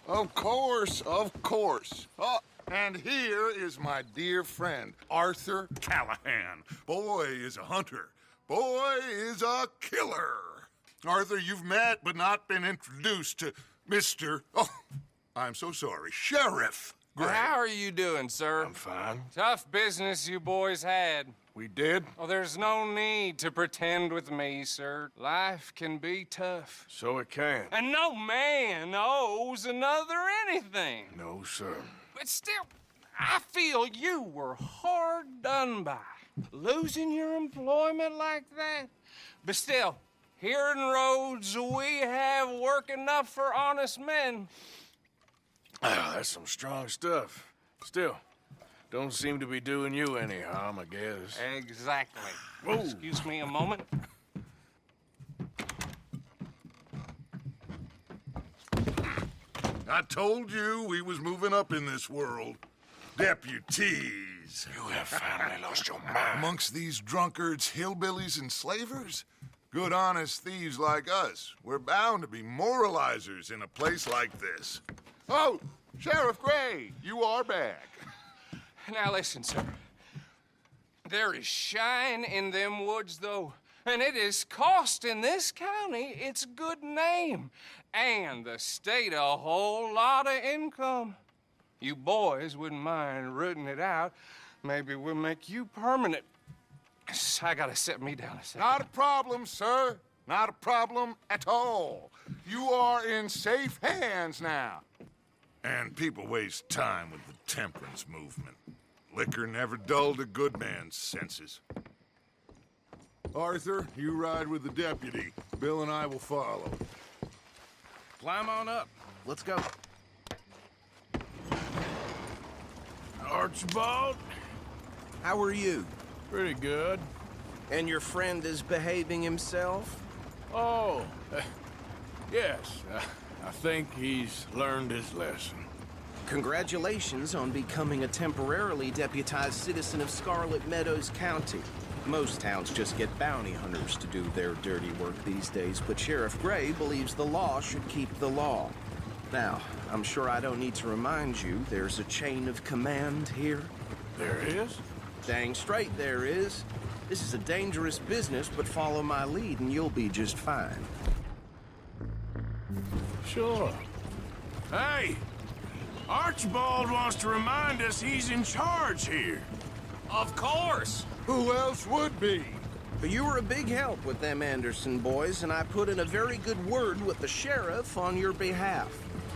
Of course, of course. Oh, and here is my dear friend, Arthur Callahan. Boy is a hunter. Boy is a killer. Arthur, you've met but not been introduced to Mr. Oh, I'm so sorry, Sheriff Gray. How are you doing, sir? I'm fine. Tough business you boys had. We did? Oh, there's no need to pretend with me, sir. Life can be tough. So it can. And no man owes another anything. No, sir. But still, I feel you were hard done by. Losing your employment like that. But still, here in Rhodes, we have work enough for honest men. Ah, that's some strong stuff. Still, don't seem to be doing you any harm, I guess. Exactly. Whoa. Excuse me a moment. I told you we was moving up in this world. Deputies. You have finally lost your mind. Amongst these drunkards, hillbillies, and slavers? Good, honest thieves like us. We're bound to be moralizers in a place like this. Oh, Sheriff Gray, you are back. Now listen, sir. There is shine in them woods, though, and it is costing this county its good name and the state a whole lot of income. You boys wouldn't mind rooting it out. Maybe we'll make you permanent. I gotta set me down a second. Not a problem, sir. Not a problem at all. You are in safe hands now. And people waste time with the temperance movement. Liquor never dulled a good man's senses. Arthur, you ride with the deputy. Bill and I will follow. Climb on up. Let's go. Archibald? How are you? Pretty good. And your friend is behaving himself? Oh, yes. I think he's learned his lesson. Congratulations on becoming a temporarily deputized citizen of Scarlet Meadows County. Most towns just get bounty hunters to do their dirty work these days, but Sheriff Gray believes the law should keep the law. Now, I'm sure I don't need to remind you, there's a chain of command here. There is? Dang straight there is. This is a dangerous business, but follow my lead and you'll be just fine. Sure. Hey! Archibald wants to remind us he's in charge here. Of course. Who else would be? But you were a big help with them Anderson boys, and I put in a very good word with the sheriff on your behalf.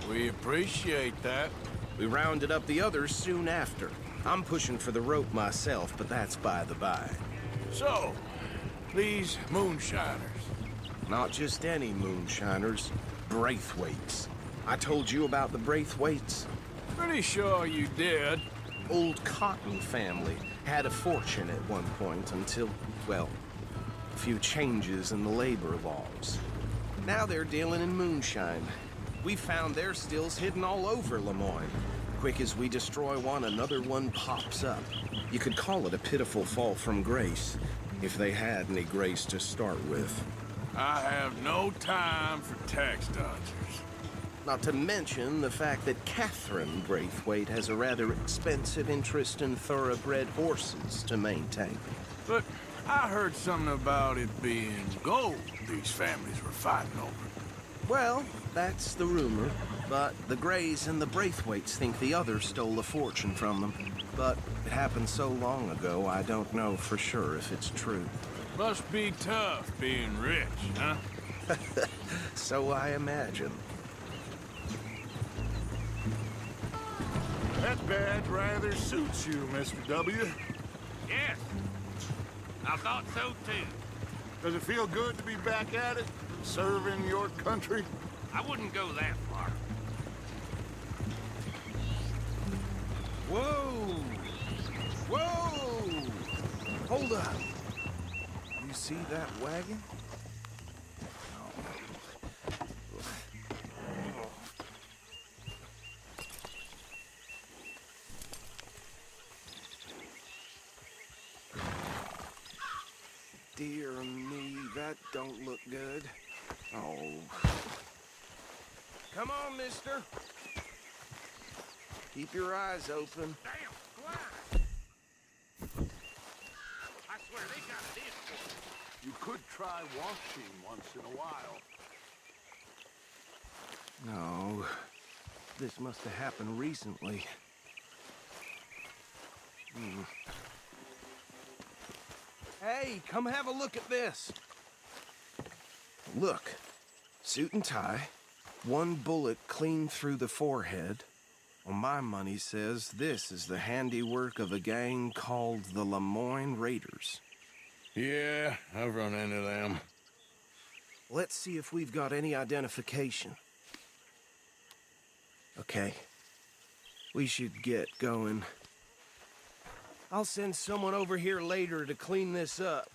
We appreciate that. We rounded up the others soon after. I'm pushing for the rope myself, but that's by the by. So, these moonshiners. Not just any moonshiners, Braithwaites. I told you about the Braithwaites. Pretty sure you did. Old Cotton family had a fortune at one point until, well, a few changes in the labor laws. Now they're dealing in moonshine. We found their stills hidden all over Lemoyne. Quick as we destroy one, another one pops up. You could call it a pitiful fall from grace, if they had any grace to start with. I have no time for tax dodgers. Not to mention the fact that Catherine Braithwaite has a rather expensive interest in thoroughbred horses to maintain. But I heard something about it being gold these families were fighting over. Well, that's the rumor. But the Grays and the Braithwaites think the others stole a fortune from them. But it happened so long ago, I don't know for sure if it's true. Must be tough being rich, huh? So I imagine. That badge rather suits you, Mr. W. Yes, I thought so too. Does it feel good to be back at it, serving your country? I wouldn't go that far. Whoa! Whoa! Hold up. You see that wagon? Dear me, that don't look good. Oh. Come on, mister. Keep your eyes open. Damn, fly! I swear they got it in for us. You could try washing once in a while. No, this must have happened recently. Hey, come have a look at this. Look, suit and tie, one bullet clean through the forehead. Well, my money says this is the handiwork of a gang called the Lemoyne Raiders. Yeah, I've run into them. Let's see if we've got any identification. Okay, we should get going. I'll send someone over here later to clean this up.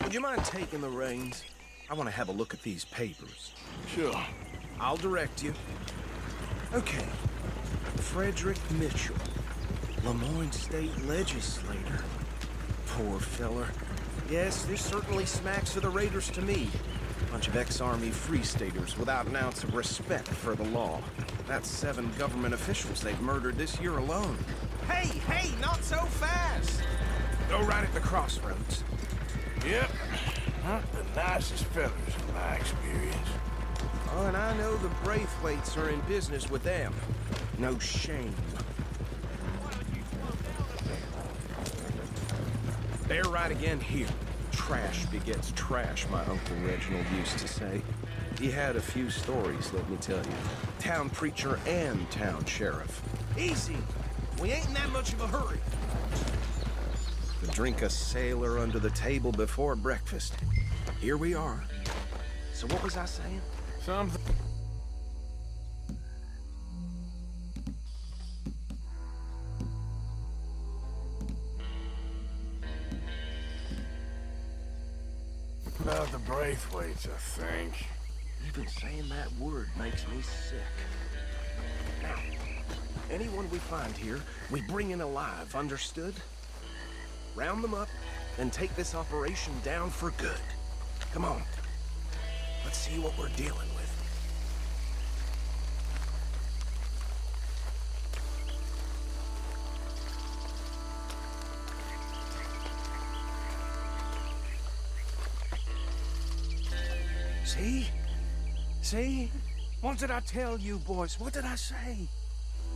Would you mind taking the reins? I want to have a look at these papers. Sure. I'll direct you. Okay. Frederick Mitchell, Lemoyne State Legislator. Poor feller. Yes, this certainly smacks of the Raiders to me. Bunch of ex-Army Free Staters without an ounce of respect for the law. That's 7 government officials they've murdered this year alone. Hey, hey, not so fast! Go right at the crossroads. Yep. Not the nicest fellas in my experience. Oh, and I know the Braithwaites are in business with them. No shame. They're right again here. Trash begets trash, my Uncle Reginald used to say. He had a few stories, let me tell you. Town preacher and town sheriff. Easy. We ain't in that much of a hurry. To drink a sailor under the table before breakfast. Here we are. So what was I saying? Something. About the Braithwaites, I think. Even saying that word makes me sick. Now, anyone we find here, we bring in alive, understood? Round them up, and take this operation down for good. Come on. Let's see what we're dealing with. See? See? What did I tell you, boys? What did I say?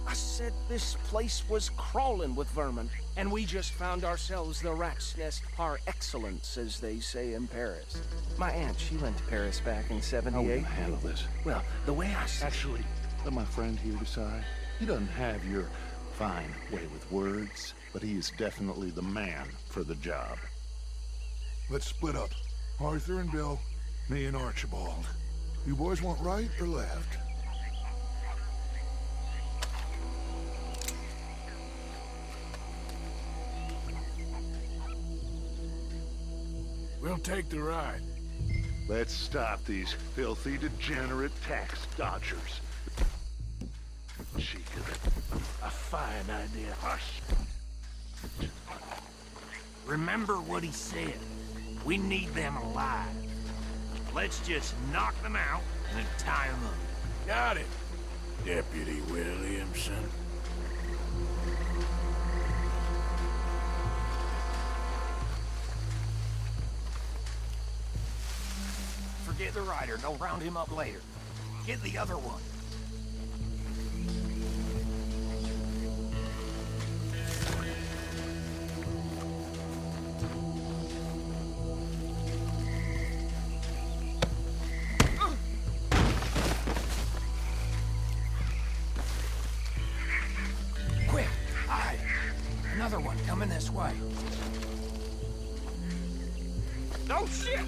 I said this place was crawling with vermin, and we just found ourselves the rat's nest par excellence, as they say in Paris. My aunt, she went to Paris back in '78. How are we gonna handle this? Well, the way I see Actually, let my friend here decide. He doesn't have your fine way with words, but he is definitely the man for the job. Let's split up. Arthur and Bill, me and Archibald. You boys want right or left? We'll take the ride. Let's stop these filthy, degenerate tax dodgers. Cheek of it. A fine idea. Hush. Remember what he said. We need them alive. Let's just knock them out and tie them up. Got it, Deputy Williamson. Forget the rider, and I'll round him up later. Get the other one. Quick, hide. Another one coming this way. Oh, shit!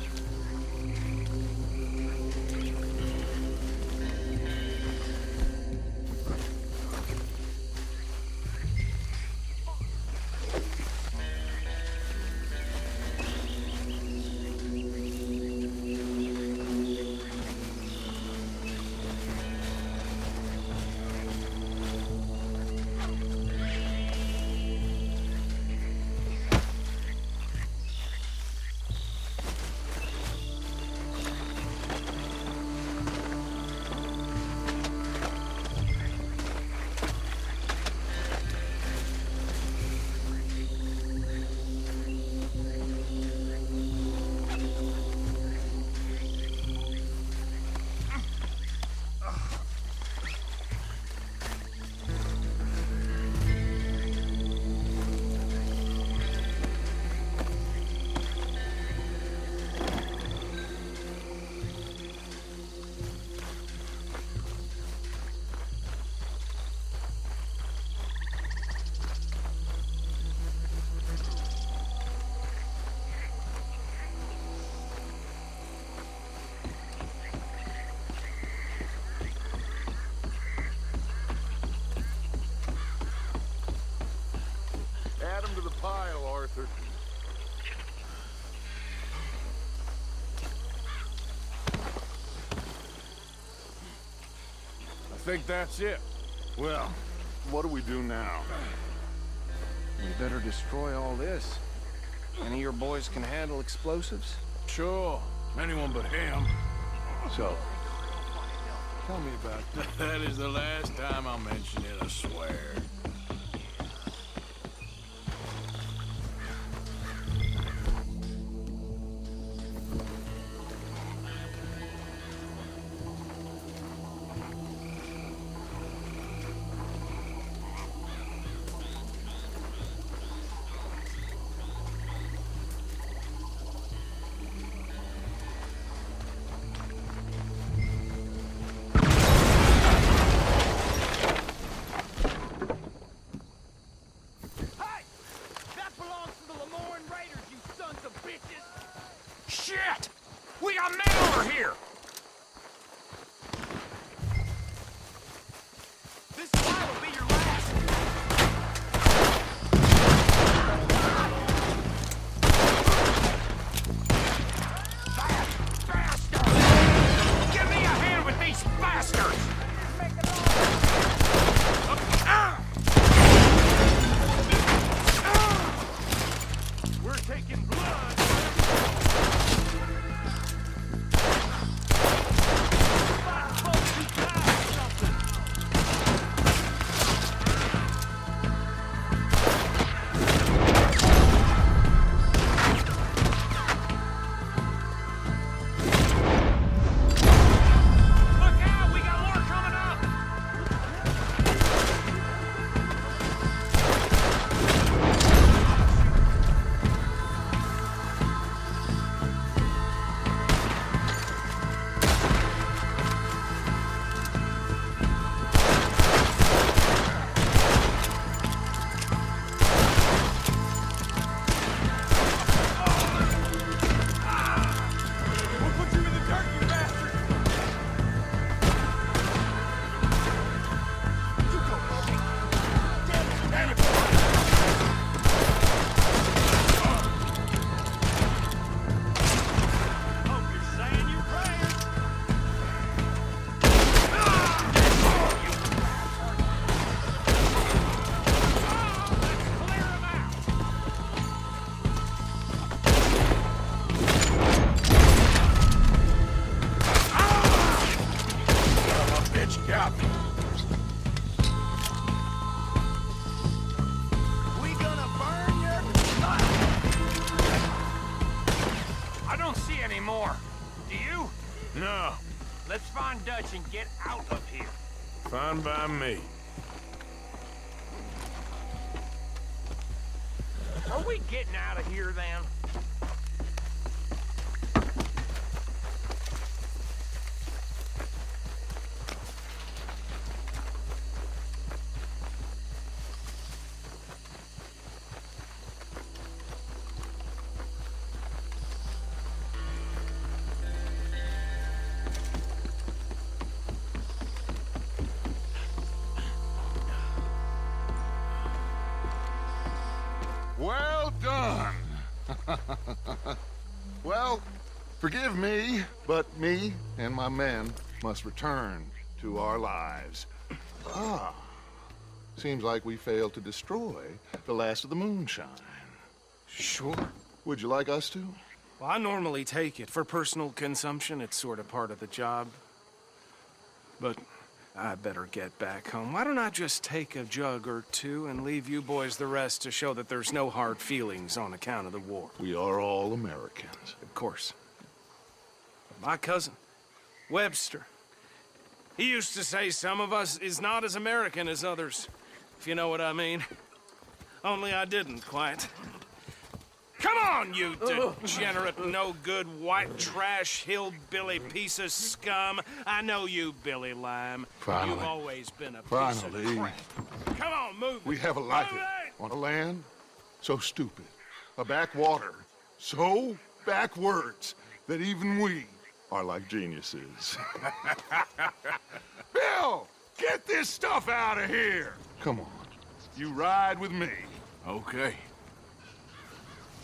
pile, Arthur. I think that's it. Well, what do we do now? We better destroy all this. Any of your boys can handle explosives? Sure. Anyone but him. So, tell me about that. That is the last time I'll mention it, I swear. Shit! We got men over here! This fire will be your last! Faster! Give me a hand with these bastards! We're taking blood! And get out of here. Fine by me. Are we getting out of here then? Well done. Well, forgive me, but me and my men must return to our lives. Ah, seems like we failed to destroy the last of the moonshine. Sure. Would you like us to? Well, I normally take it. For personal consumption, it's sort of part of the job. But I better get back home. Why don't I just take a jug or two and leave you boys the rest to show that there's no hard feelings on account of the war? We are all Americans. Of course. But my cousin, Webster, he used to say some of us is not as American as others, if you know what I mean. Only I didn't quite. Come on, you degenerate, no-good, white trash, hillbilly piece of scum. I know you, Billy Lime. Finally. You've always been a piece Finally. of crap. Come on, move. We have a life on a land so stupid, a backwater so backwards that even we are like geniuses. Bill, get this stuff out of here. Come on, you ride with me. Okay.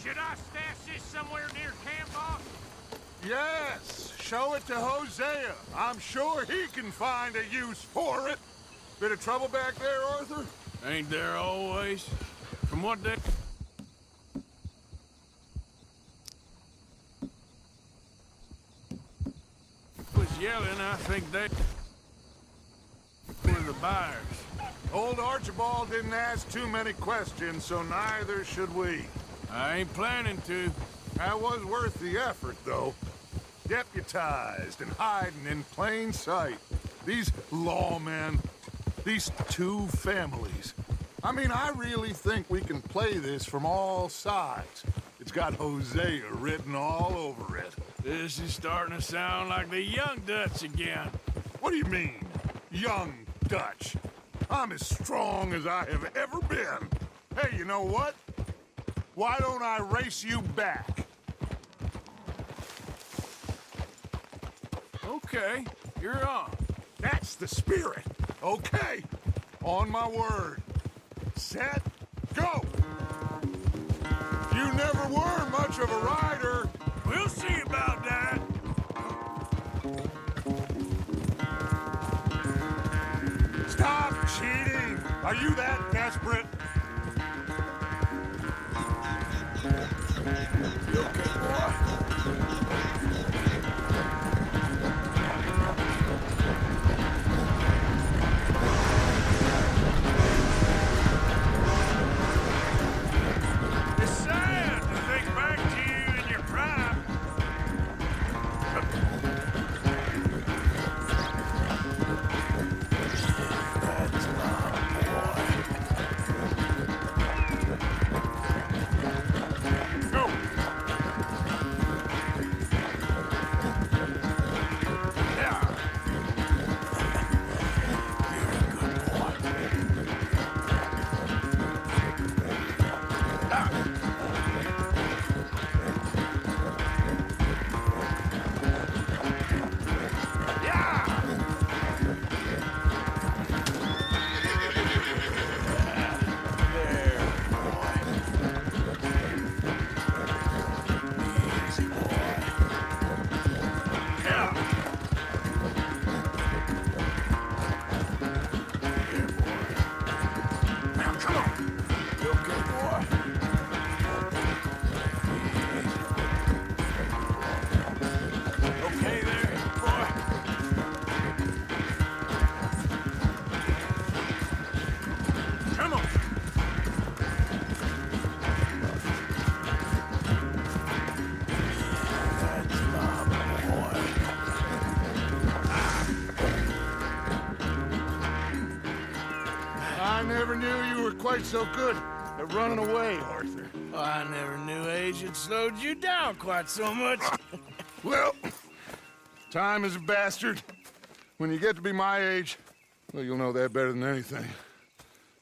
Should I stash this somewhere near camp, boss? Yes, show it to Hosea. I'm sure he can find a use for it. Bit of trouble back there, Arthur? Ain't there always? From what they... was yelling, I think they were the buyers. Old Archibald didn't ask too many questions, so neither should we. I ain't planning to. That was worth the effort, though. Deputized and hiding in plain sight. These lawmen, these two families. I mean, I really think we can play this from all sides. It's got Hosea written all over it. This is starting to sound like the Young Dutch again. What do you mean, young Dutch? I'm as strong as I have ever been. Hey, you know what? Why don't I race you back? Okay, you're on. That's the spirit. Okay, on my word. Set, go! You never were much of a rider. We'll see about that. Stop cheating! Are you that desperate? You okay, boy? It's sad to think back to you in your prime. That's my boy. Go! Yeah. You're a good boy. Ah. Yeah! There, boy. Easy, boy. Yeah. Here, boy. Now, come on. You okay, boy? Easy. Okay there, boy? Come on. That's my boy. I never knew you were quite so good at running away, Arthur. I never knew age had slowed you down quite so much. Well, time is a bastard. When you get to be my age, well, you'll know that better than anything.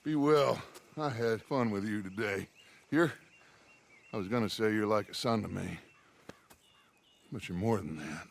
Be well. I had fun with you today. I was gonna say you're like a son to me. But you're more than that.